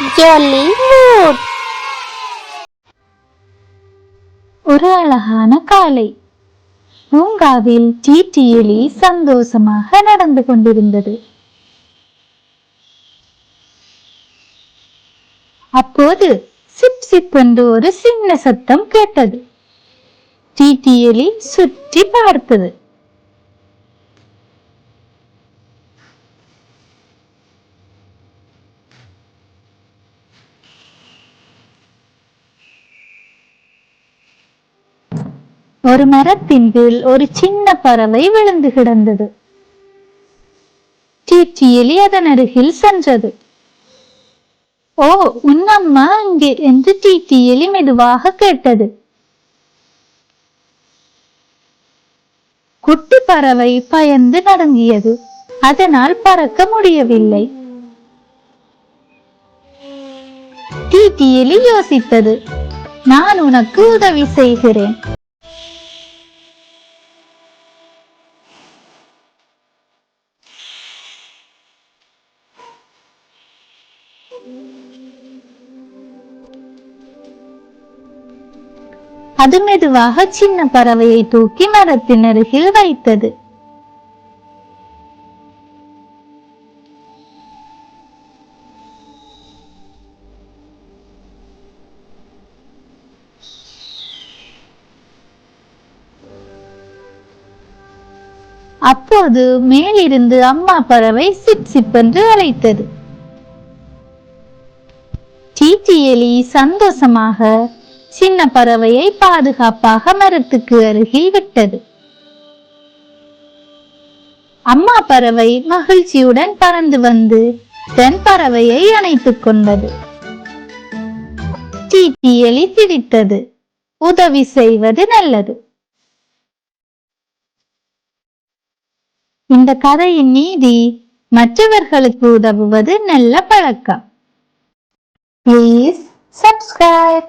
Jolly mood. ஒரு அழகான காலை. பூங்காவில் டீட்டி எலி சந்தோஷமாக நடந்து கொண்டிருந்தது. அப்போது சிப் சிப் என்று ஒரு சின்ன சத்தம் கேட்டது. டீட்டி எலி சுற்றி பார்த்தது. ஒரு மரத்தின் கீழ் ஒரு சின்ன பறவை விழுந்து கிடந்தது. டீட்டி எலி அதன் அருகில் சென்றது. ஓ, உன் அம்மா அங்கே என்று டீட்டி எலி மெதுவாக கேட்டது. குட்டி பறவை பயந்து நடுங்கியது. அதனால் பறக்க முடியவில்லை. டீட்டி எலி யோசித்தது. நான் உனக்கு உதவி செய்கிறேன். அது மெதுவாக சின்ன பறவையை தூக்கி மரத்தின் அருகில் வைத்தது. அப்போது மேலிருந்து அம்மா பறவை சிப் சிப் என்று அழைத்தது. டீட்டி எலி சந்தோஷமாக சின்ன பறவையை பாதுகாப்பாக மரத்துக்கு அருகில் விட்டது. அம்மா பறவை மகிழ்ச்சியுடன் பறந்து வந்து தன் பறவையை அணைத்துக் கொண்டது. டீட்டி எலி சிரித்தது. உதவி செய்வது நல்லது. இந்த கதையின் நீதி, மற்றவர்களுக்கு உதவுவது நல்ல பழக்கம். Please subscribe.